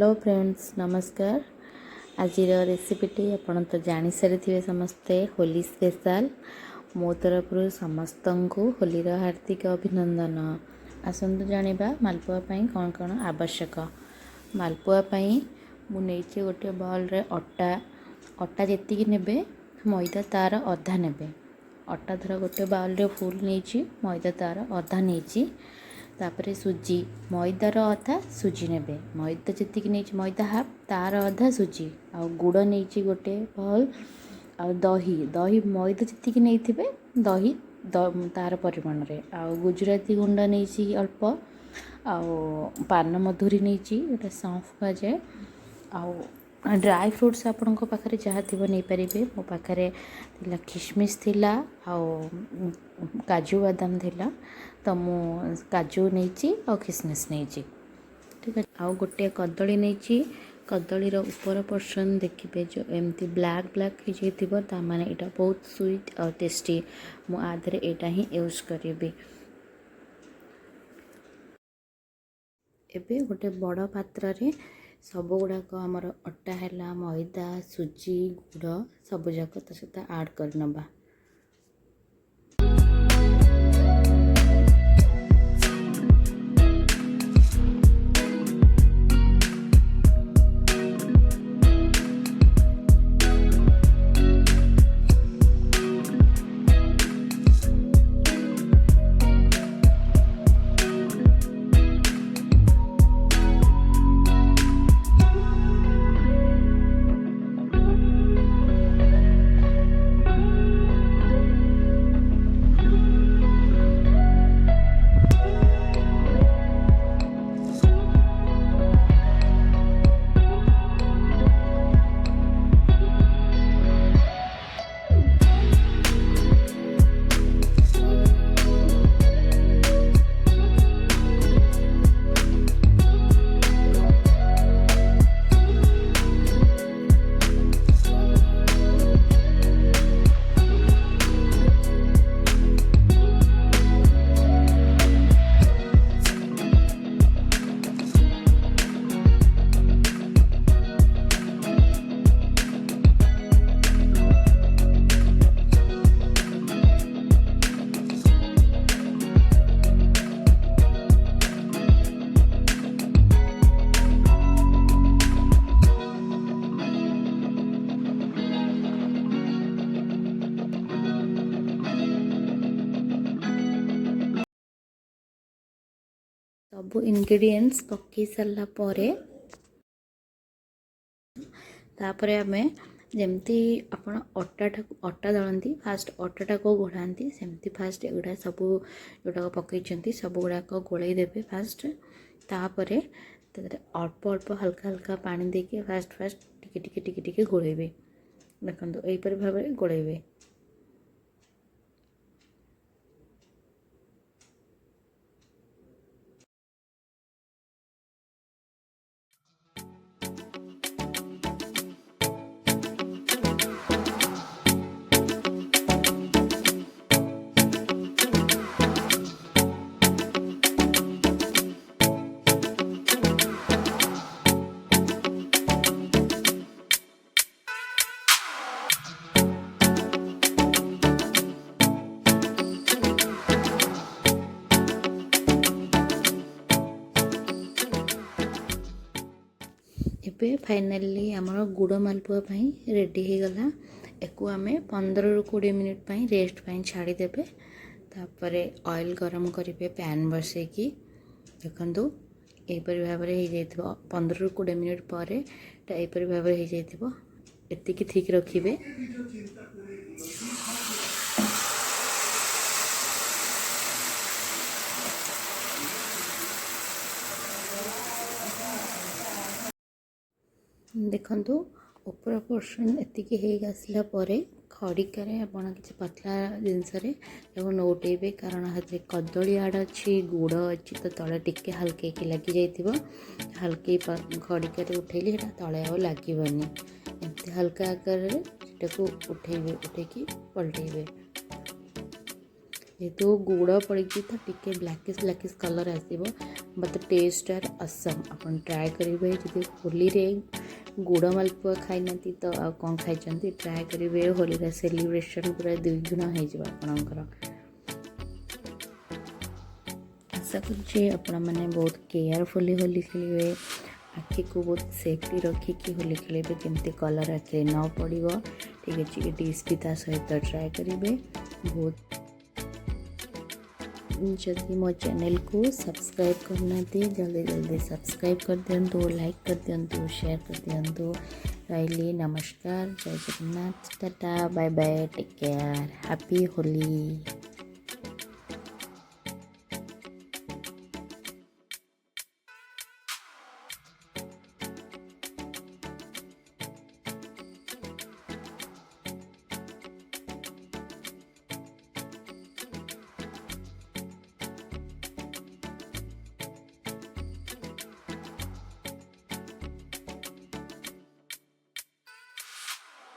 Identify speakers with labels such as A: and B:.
A: Hello friends नमस्कार। आज रेसिपीटी आपण तो जानी सारी समस्ते होली स्पेशल मो तरफ समस्त को होलीर हार्दिक अभिनंदन। आसतु जानिबा मालपुआ पई कौन कौन आवश्यक। मालपुआ पई मु नेचे गोटे बॉल रे अटा जेतिकी नेबे मैदा तार अधा नेबे। अटा धर गोटे बाउल रे फुल नेची मैदा तार अधा नेची। तापरे सुजी मैदार अधा सुजी नेबे। मैदा जेतिकी नेची मैदा हाफ तार अधा सुजी आ गुड़ नेची गोटे बाउल आ दही दही मैदा जेतिकी नेइथिबे दही तार परिमाण रे आ गुजराती गुंड नेची अल्प आ पान मधुरी नेची गोटे सौंफ भाजे आ ड्राई फ्रूट्स आपण पाखे जहाँ थी नहीं पारे। मो पाखे किशमिश थिला आ काजू बादाम थिला तो मु काजू नहीं और किशमिश नहीं ठीक है। आउ गोटे कदली नहीं कदलीर ऊपर पोर्शन देखिए जो एमती ब्लैक ब्लैक हो जाने यहाँ बहुत स्वीट और टेस्टी मु आधे यहाँ ही यूज करी। एबे गोटे बड़ पात्र रे सब गुड़ाक आमर अटा है मैदा सुजी गुड़ सब जाक सहित ऐड कर नबा। सब इंग्रेडिएंट्स पकई सारा तापरे आमे जमती आपण अटा दलती फास्ट अटाटा को घोड़ाती सेमती फास्ट एगुड़ा सब जोटा पकई सब गुड़ाक गोलई देवे फास्ट तापरे अल्प अल्प हल्का हल्का पानी देके फास्ट फास्ट टिके टिके टिके टिके गोलेबे। देखो यहीपर भाव गोलेबे। एबे फाइनली आमर गुड़ मालपुआ रेडी हो गला। एको आमे 15 ରୁ 20 मिनिट पाई रेस्ट पाई छाड़ी देबे। तापरे ऑयल गरम करिवे पैन बसैकी देखंतु एपर भाव रे हो जाइथिबो 15 ରୁ 20 मिनिट पारे एपर भाव रे हो जाइथिबो। एतिकी ठीक रखिबे। देखंतु ऊपर पोर्शन एतिकी हो आसला खड़िकार आपड़ किसी पतला जिनस नौटेबे कारण हाथ कदली आड़ अच्छी गुड़ अच्छी तो तले टिके हल्के लगी जाइए हल्के खड़िकार उठेली तले आ लगनी एमती हल्का आकार को उठेबे उठेकी पलटेबे। जेहेतु गुड़ पड़ी तो टिके ब्लैकिश कलर आसो बट टेस्ट आर असम अपन ट्राए करेंगे जब होली रे गुड़ मालपुआ खाई ना तो आ कौन खाई ट्राए करेंगे होली सेलिब्रेशन पूरा द्विगुण होकर आशा कर बहुत केयरफुली होली खेलिए आखि को बहुत सेफ्टी रखिकी होली खेलेंगे केमती कलर आखिरे न पड़ो ठीक अच्छे ये डिश भी ता सहित ट्राए करेंगे बहुत जदि मो चैनल को सब्सक्राइब करना जल्दी जल्दी सब्सक्राइब कर दिंतु लाइक कर दिंतु शेयर कर दिंतु रही नमस्कार जय Jagannath tata bye bye take care happy Holi.